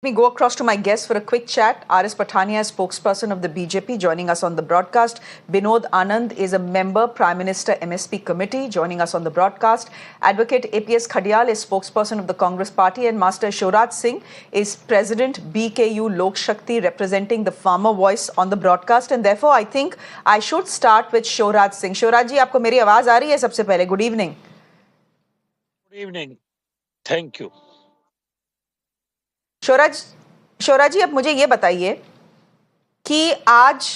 Let me go across to my guests for a quick chat. R.S. Pathania is spokesperson of the BJP, joining us on the broadcast. Binod Anand is a member, Prime Minister MSP Committee, joining us on the broadcast. Advocate APS Khadial is spokesperson of the Congress Party, and Master Shohraj Singh is President BKU Lok Shakti, representing the farmer voice on the broadcast. And therefore, I think I should start with Shohraj Singh. Shohraj ji, आपको मेरी आवाज आ रही है? सबसे पहले good evening. Good evening. Thank you. शोराज जी, अब मुझे ये बताइए कि आज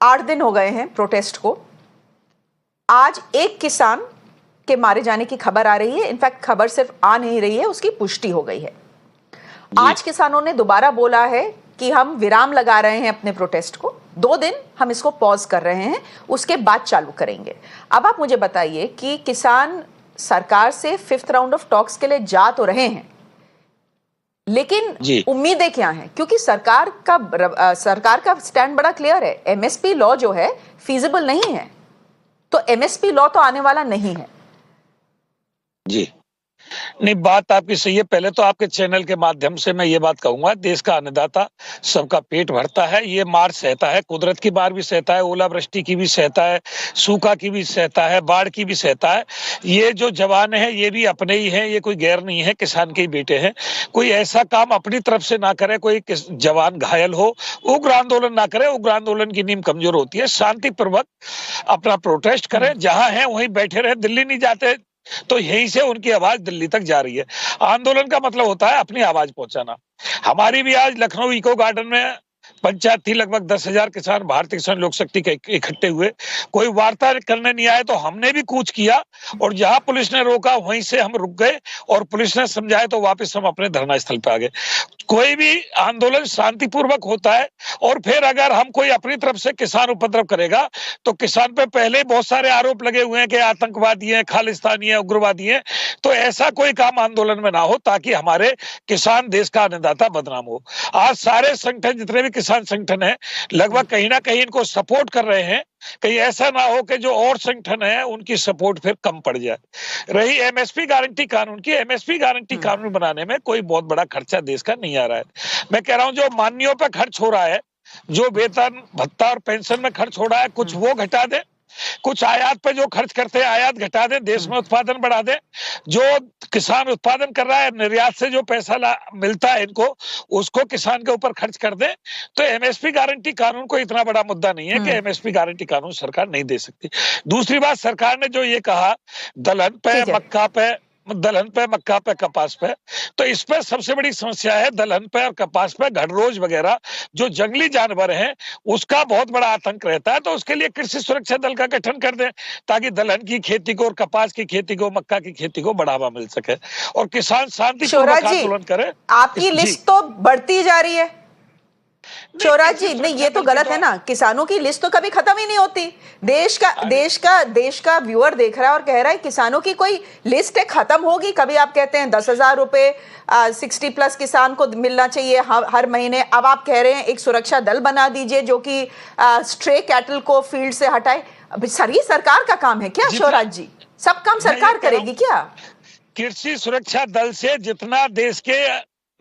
8 दिन हो गए हैं प्रोटेस्ट को। आज एक किसान के मारे जाने की खबर आ रही है। इनफैक्ट खबर सिर्फ आ नहीं रही है, उसकी पुष्टि हो गई है। आज किसानों ने दोबारा बोला है कि हम विराम लगा रहे हैं अपने प्रोटेस्ट को, 2 दिन हम इसको पॉज कर रहे हैं, उसके बाद चालू करेंगे। अब आप मुझे बताइए कि किसान सरकार से 5th राउंड ऑफ टॉक्स के लिए जा तो रहे हैं, लेकिन उम्मीदें क्या हैं? क्योंकि सरकार का स्टैंड बड़ा क्लियर है। एमएसपी लॉ जो है फीजिबल नहीं है, तो एमएसपी लॉ तो आने वाला नहीं है। जी नहीं, बात आपकी सही है। पहले तो आपके चैनल के माध्यम से मैं ये बात कहूंगा, देश का अन्नदाता सबका पेट भरता है, ये मार सहता है, कुदरत की मार भी सहता है, ओलावृष्टि की भी सहता है, सूखा की भी सहता है, बाढ़ की भी सहता है। ये जो जवान है ये भी अपने ही हैं, ये कोई गैर नहीं है, किसान के ही बेटे हैं। कोई ऐसा काम अपनी तरफ से ना करे, कोई जवान घायल हो, उग्र आंदोलन ना करे। उग्र आंदोलन की नींव कमजोर होती है। शांतिपूर्वक अपना प्रोटेस्ट करें, जहां है वहीं बैठे रहे। दिल्ली नहीं जाते तो यहीं से उनकी आवाज दिल्ली तक जा रही है। आंदोलन का मतलब होता है अपनी आवाज पहुंचाना। हमारी भी आज लखनऊ इको गार्डन में पंचायत थी, लगभग 10,000 किसान भारतीय किसान लोक शक्ति के इकट्ठे हुए। कोई वार्ता करने नहीं आए तो हमने भी कूच किया, और जहां पुलिस ने रोका वहीं से हम रुक गए, और पुलिस ने समझाया तो वापस हम अपने धरना स्थल पे आ गए। कोई भी आंदोलन शांतिपूर्वक होता है, और फिर अगर हम कोई अपनी तरफ से किसान उपद्रव करेगा तो किसान पे पहले बहुत सारे आरोप लगे हुए हैं कि आतंकवादी है, खालिस्तानी है, उग्रवादी है। तो ऐसा कोई काम आंदोलन में ना हो, ताकि हमारे किसान, देश का अन्नदाता बदनाम हो। आज सारे संगठन, जितने भी किसान संगठन है, लगभग कहीं ना कहीं इनको सपोर्ट कर रहे हैं। कहीं ऐसा ना हो कि जो और संगठन है उनकी सपोर्ट फिर कम पड़ जाए। रही एमएसपी गारंटी कानून की, एमएसपी गारंटी कानून बनाने में कोई बहुत बड़ा खर्चा देश का नहीं आ रहा है। मैं कह रहा हूं, जो माननीयों पे खर्च हो रहा है, जो वेतन भत्ता और पेंशन में खर्च हो रहा है, कुछ वो घटा दे। कुछ आयात पे जो खर्च करते हैं आयात घटा दें, देश में उत्पादन बढ़ा दें। जो किसान उत्पादन कर रहा है, निर्यात से जो पैसा मिलता है इनको, उसको किसान के ऊपर खर्च कर दें। तो एमएसपी गारंटी कानून को इतना बड़ा मुद्दा नहीं है कि एमएसपी गारंटी कानून सरकार नहीं दे सकती। दूसरी बात, सरकार ने जो ये कहा दलहन पे, मक्का पे, दलहन पे, मक्का पे, कपास पे, तो इस पे सबसे बड़ी समस्या है दलहन पे और कपास पे घड़रोज वगैरह जो जंगली जानवर हैं, उसका बहुत बड़ा आतंक रहता है। तो उसके लिए कृषि सुरक्षा दल का गठन कर दें, ताकि दलहन की खेती को और कपास की खेती को, मक्का की खेती को बढ़ावा मिल सके, और किसान शांतिपूर्वक आंदोलन करे। आपकी लिस्ट तो बढ़ती जा रही है शोराज जी। नहीं, ये तो गलत है ना। किसानों की लिस्ट तो कभी खत्म ही नहीं होती। देश का व्यूअर देख रहा है और कह रहा है किसानों की कोई लिस्ट है, खत्म होगी कभी? आप कहते हैं 10,000 रुपए 60+ किसान को मिलना चाहिए हर महीने। अब आप कह रहे हैं एक सुरक्षा दल बना दीजिए जो कि स्ट्रे कैटल को फील्ड से हटाए। ये सरकार का काम है क्या शोराज जी? सब काम सरकार करेगी क्या? कृषि सुरक्षा दल से जितना देश के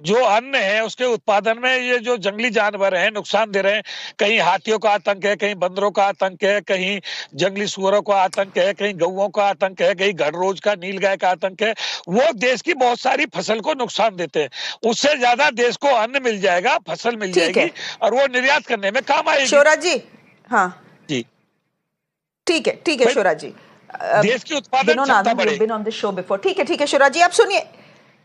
जो अन्न है उसके उत्पादन में ये जो जंगली जानवर हैं नुकसान दे रहे हैं, कहीं हाथियों का आतंक है, कहीं बंदरों का आतंक है, कहीं जंगली सुअरों का आतंक है, कहीं गौओं का आतंक है, कहीं घड़रोज का, नीलगाय का आतंक है, वो देश की बहुत सारी फसल को नुकसान देते हैं। उससे ज्यादा देश को अन्न मिल जाएगा, फसल मिल जाएगी, और वो निर्यात करने में काम आएगी। शोराज जी, हाँ जी, ठीक है शोराज जी। देश की उत्पादन क्षमता बढ़ेगी। ठीक है शोराज जी, आप सुनिए,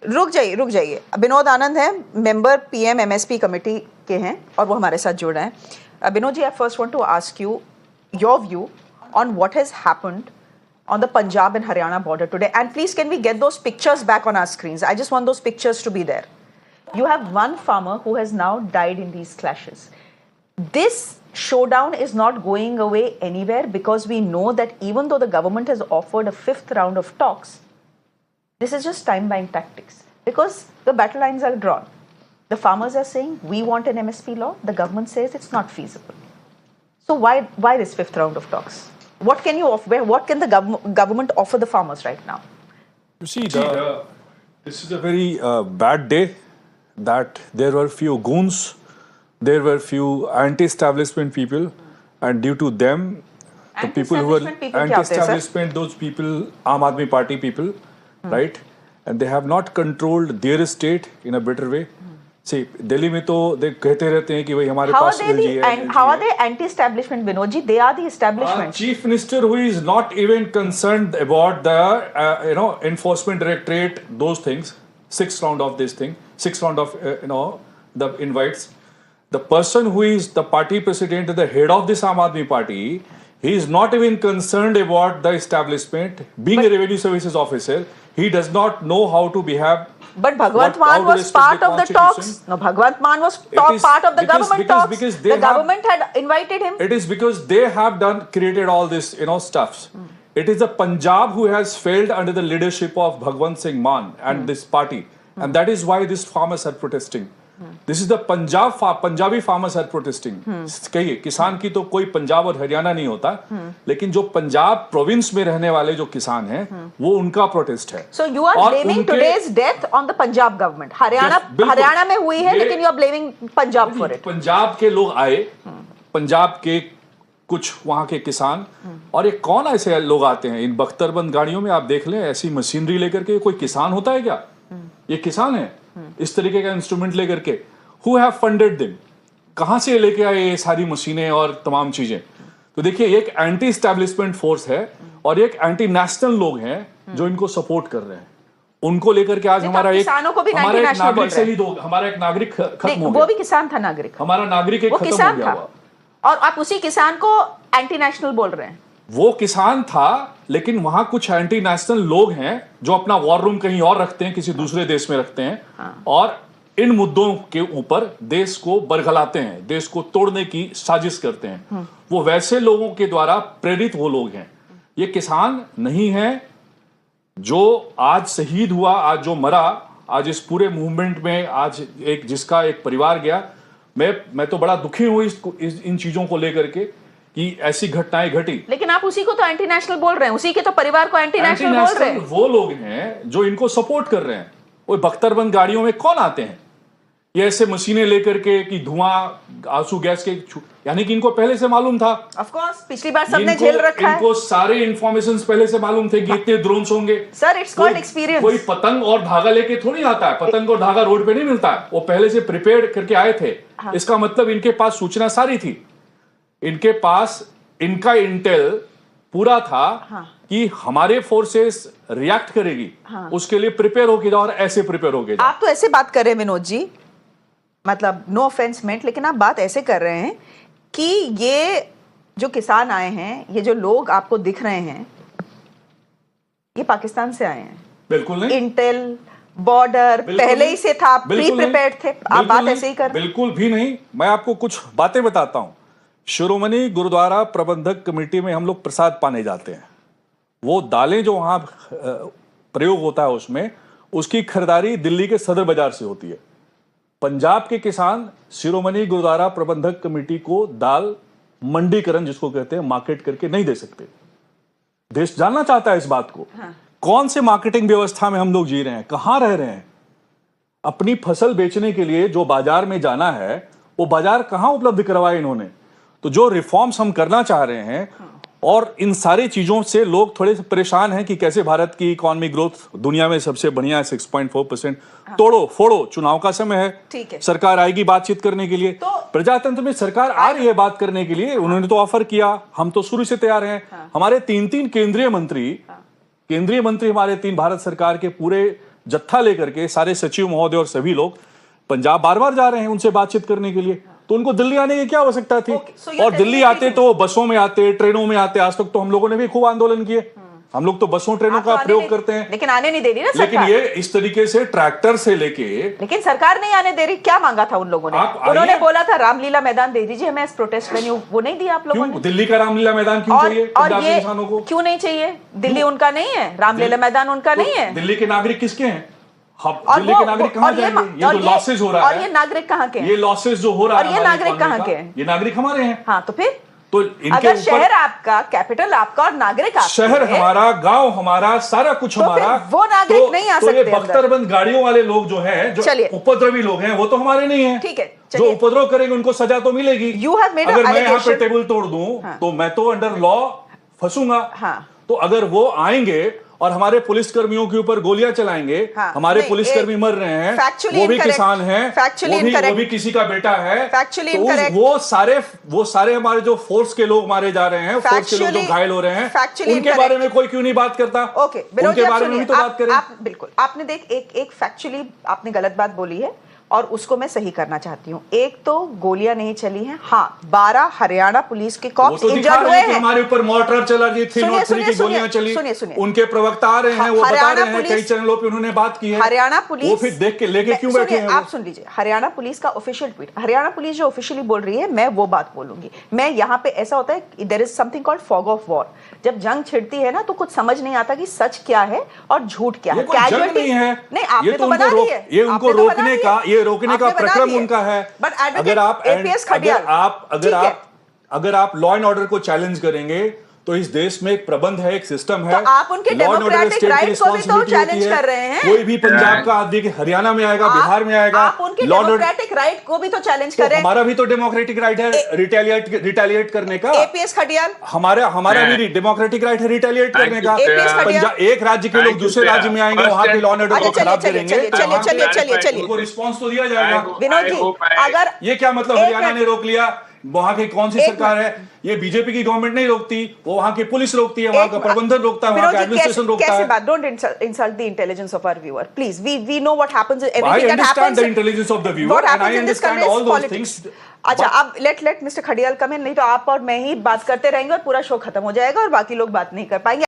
रुक जाइए। विनोद आनंद है, मेंबर पीएम एमएसपी कमेटी के हैं, और वो हमारे साथ जुड़ रहे हैं। Vinod ji, I first want to ask you your view on what has happened on the Punjab and Haryana border today, and please can we get those pictures back on our screens? I just want those pictures to be there. You have one farmer who has now died in these clashes. This showdown is not going away anywhere, because we know that even though the government has offered a 5th round of talks, this is just time buying tactics, because the battle lines are drawn. The farmers are saying we want an MSP law, the government says it's not feasible. So why this 5th round of talks? What can you offer? What can the government offer the farmers right now? You see, this is a very bad day that there were few goons, there were few anti-establishment people, and due to them, the people who were anti-establishment, those people, Aam Aadmi Party people, right? And they have not controlled their state in a better way. See, Delhi में तो they कहते रहते हैं कि भाई हमारे पास LG है. How are they anti-establishment, Vinod ji? They are the establishment. Chief Minister who is not even concerned about the enforcement directorate, those things. 6th round of this thing, 6th round of the invites. The person who is the party president, the head of this Aam Aadmi Party, he is not even concerned about the establishment. Being a revenue services officer, he does not know how to behave. But Bhagwant Mann was part of the talks. No, Bhagwant Mann was part of the government talks. Because the government had invited him. It is because they have created all this, stuffs. It is the Punjab who has failed under the leadership of Bhagwant Singh Mann and this party. And that is why these farmers are protesting. This is the Punjabi farmers are protesting. कहिए किसान की तो कोई पंजाब और हरियाणा नहीं होता, लेकिन जो पंजाब प्रोविंस में रहने वाले जो किसान हैं, वो उनका प्रोटेस्ट है. So you are blaming today's death on the Punjab government. Haryana में हुई है, लेकिन you are blaming Punjab for it. Punjab के लोग आए, पंजाब के कुछ वहां के किसान, और ये कौन ऐसे लोग आते हैं इन बख्तरबंद गाड़ियों में? आप देख लें, ऐसी मशीनरी लेकर के. कोई किसान होता है क्या? ये किसान है इस तरीके का इंस्ट्रूमेंट लेकर के. Who have funded them? कहां से लेके आए ये सारी मशीनें और तमाम चीजें? तो देखिए, एक एंटी एस्टैब्लिशमेंट फोर्स है और एक एंटी नेशनल लोग हैं जो इनको सपोर्ट कर रहे हैं. उनको लेकर के आज हमारा एक नागरिक शहीद हो, हमारा एक नागरिक खत्म हो गया. वो भी किसान था, नागरिक. हमारा नागरिक एक खत्म हो गया. और आप उसी किसान को एंटी नेशनल बोल रहे हैं. वो किसान था, लेकिन वहां कुछ एंटी नेशनल लोग हैं जो अपना वॉर रूम कहीं और रखते हैं, किसी दूसरे देश में रखते हैं, और इन मुद्दों के ऊपर देश को बरगलाते हैं, देश को तोड़ने की साजिश करते हैं. वो वैसे लोगों के द्वारा प्रेरित वो लोग हैं. ये किसान नहीं है जो आज शहीद हुआ, आज जो मरा, आज इस पूरे मूवमेंट में आज जिसका एक परिवार गया. मैं तो बड़ा दुखी हूं इन चीजों को लेकर के कि ऐसी घटनाएं घटी. लेकिन आप उसी को तो एंटी नेशनल बोल रहे हैं, उसी के तो परिवार को एंटी नेशनल बोल रहे हैं. वो लोग हैं जो इनको सपोर्ट कर रहे हैं. वो बख्तरबंद गाड़ियों में कौन आते हैं? ये ऐसे मशीनें लेकर के कि धुआं, आंसू गैस के, यानी कि इनको पहले से मालूम था. ऑफ कोर्स, पिछली बार सबने झेल रखा है. इनको सारे इंफॉर्मेशंस पहले से मालूम थे कि इतने ड्रोन्स होंगे. Sir, it's called experience. कोई पतंग और धागा लेके थोड़ी आता है. पतंग और धागा रोड पे नहीं मिलता है. वो पहले से प्रिपेयर करके आए थे. इसका मतलब इनके पास सूचना सारी थी. इनके पास इनका इंटेल पूरा था कि हमारे फोर्सेस रिएक्ट करेगी, उसके लिए प्रिपेयर होके जाओ, और ऐसे प्रिपेयर होके जाओ. आप तो ऐसे बात कर रहे हैं विनोद जी, मतलब नो ऑफेंस मेंट, लेकिन आप बात ऐसे कर रहे हैं कि ये जो किसान आए हैं, ये जो लोग आपको दिख रहे हैं, ये पाकिस्तान से आए हैं. बिल्कुल नहीं. इंटेल, बॉर्डर पहले ही से था, प्री प्रिपेयर्ड थे. आप बात ऐसे ही कर. बिल्कुल भी नहीं. मैं आपको कुछ बातें बताता हूं. शिरोमणि गुरुद्वारा प्रबंधक कमेटी में हम लोग प्रसाद पाने जाते हैं. वो दालें जो वहां प्रयोग होता है उसमें, उसकी खरीदारी दिल्ली के सदर बाजार से होती है. पंजाब के किसान शिरोमणि गुरुद्वारा प्रबंधक कमेटी को दाल मंडीकरण, जिसको कहते हैं, मार्केट करके नहीं दे सकते. देश जानना चाहता है इस बात को. कौन से मार्केटिंग व्यवस्था में हम लोग जी रहे हैं, कहां रह रहे हैं? अपनी फसल बेचने के लिए जो बाजार में जाना है, वो बाजार कहां उपलब्ध करवाए इन्होंने? तो जो रिफॉर्म्स हम करना चाह रहे हैं, और इन सारी चीजों से लोग थोड़े से परेशान हैं कि कैसे भारत की इकोनॉमी ग्रोथ दुनिया में सबसे बढ़िया है, 6.4%. तोड़ो फोड़ो, चुनाव का समय है, ठीक है, सरकार आएगी बातचीत करने के लिए. तो प्रजातंत्र में सरकार आ रही है बात करने के लिए. उन्होंने तो ऑफर किया, हम तो शुरू से तैयार हैं. हमारे 3 केंद्रीय मंत्री हमारे 3 भारत सरकार के पूरे जत्था लेकर के, सारे सचिव महोदय और सभी लोग पंजाब बार बार जा रहे हैं उनसे बातचीत करने के लिए. तो उनको दिल्ली आने की क्या आवश्यकता थी? और दिल्ली आते तो बसों में आते, ट्रेनों में आते. आज तक तो हम लोगों ने भी खूब आंदोलन किए. हम लोग तो बसों ट्रेनों का प्रयोग करते हैं, लेकिन आने नहीं दे रही ना सरकार. लेकिन ये इस तरीके से ट्रैक्टर से लेके, लेकिन सरकार नहीं आने दे रही. क्या मांगा था उन लोगों ने? उन्होंने बोला था रामलीला मैदान दे दीजिए हमें प्रोटेस्ट वेन्यू, वो नहीं दिया आप लोगों ने. दिल्ली का रामलीला मैदान क्यों चाहिए? और ये क्यों नहीं चाहिए? दिल्ली उनका नहीं है, रामलीला मैदान उनका नहीं है. दिल्ली के नागरिक किसके हैं? दिल्ली के नागरिक कहां जाएंगे? ये जो लॉसेज हो रहा है, और ये नागरिक कहां के हैं? ये लॉसेज जो हो रहा है, और ये नागरिक कहां के हैं? ये नागरिक हमारे हैं. हाँ, तो फिर तो इनके अगर ऊपर शहर आपका, कैपिटल आपका और नागरिक आपके शहर हैं, हमारा, गांव हमारा, सारा कुछ तो हमारा, फिर वो नागरिक नहीं आ तो ये सकते अंदर। बख्तरबंद गाड़ियों वाले लोग जो हैं, जो चलिए। उपद्रवी लोग हैं, वो तो हमारे नहीं हैं। ठीक है, जो चलिए। उपद्रव करेंगे उनको सजा तो मिलेगी। You have made a अगर मैं यहाँ पे allegation- टेबल तोड़ दूं हाँ। तो मैं तो अंडर लॉ फंसूंगा। हाँ। तो अगर वो आएंगे और हमारे पुलिस कर्मियों के ऊपर गोलियां चलाएंगे, हाँ, हमारे नहीं, पुलिसकर्मी मर रहे हैं, factually वो भी incorrect, किसान हैं, factually वो incorrect, भी किसी का बेटा है, factually तो incorrect, वो सारे हमारे जो फोर्स के लोग मारे जा रहे हैं, फोर्स के लोग जो factually- घायल हो रहे हैं, factually उनके incorrect। बारे में कोई क्यों नहीं बात करता? ओके, विनोद जी, उनके आप बारे में सुनिए, भी तो बात करें। आप बिल्कुल, आपने देख एक फैक्चुअली आपने गलत बात बोली है और उसको मैं सही करना चाहती हूँ। एक तो गोलियां नहीं चली हैं, हाँ 12 हरियाणा पुलिस के वो कॉप्स तो दिखा इंजर्ड रहे हुए हैं कि हैं। हमारे ऊपर मॉर्टर चला, जी 303 सुनिए, की गोलियां चली। सुनिए। उनके प्रवक्ता आ रहे हैं, वो बता हरियाणा रहे हैं, पुलिस- कई चैनलों पे उन्होंने बात की है। हरियाणा पुलिस वो फिर देख के लेके क्यों बैठे सुनिए, हैं? आप सुन लीजिए, हरियाणा पुलिस का ऑफिशियल ट्वीट, हरियाणा पुलिस जो ऑफिशियली बोल रही है, मैं वो बात बोलूंगी। मैं यहाँ पे ऐसा होता है, there is something called fog of war. जब जंग छिड़ती है ना, तो कुछ समझ नहीं आता कि सच क्या है और झूठ क्या है। ये कोई जंग नहीं है। नहीं, आपने ये तो बना दी है, ये उनको आपने तो बना रोकने दी का, है। ये रोकने का आपने बना प्रक्रम दी है। उनका है। बट अगर आप एपीएस खडियाल, अगर आप लॉ एंड ऑर्डर को चैलेंज करेंगे तो इस देश में एक प्रबंध है, एक सिस्टम है। तो आप उनके Law and order democratic state की right को भी तो responsibility challenge होती है। कर रहे हैं। कोई भी पंजाब का आदमी हरियाणा में आएगा, बिहार में आएगा, आप उनके law and order- democratic right को भी तो चैलेंज तो कर रहे हैं। हमारा भी तो डेमोक्रेटिक राइट है रिटेलिएट करने का। एपीएस खडियाल, हमारा भी डेमोक्रेटिक राइट है रिटेलिएट करने का। APS खडियाल। एक राज्य के लोग दूसरे राज्य में आएंगे, वहां के लॉ एंड ऑर्डर को अच्छा, खराब चलिए, करेंगे, चलिए, तो चलिए, वहां चलिए, के- चलिए, चलिए। उनको रिस्पॉन्स तो दिया जाएगा। विनोद जी, अगर ये क्या मतलब एक हरियाणा मिनट। ने रोक लिया, वहां की कौन सी एक सरकार है? ये बीजेपी की गवर्नमेंट नहीं रोकती, वो वहां की पुलिस रोकती है, वहां का प्रबंधन रोकता है, वहां का एडमिनिस्ट्रेशन रोकता है। बात, don't insult the intelligence of our viewer please. We know what happens, I everything that understand happens, the intelligence of the viewer what and I happens in this understand country all is those politics. things. अच्छा, अब late mister Khadiyal कम इन, नहीं तो आप और मैं ही बात करते रहेंगे और पूरा शो खत्म हो जाएगा और बाकी लोग बात नहीं कर पाएंगे।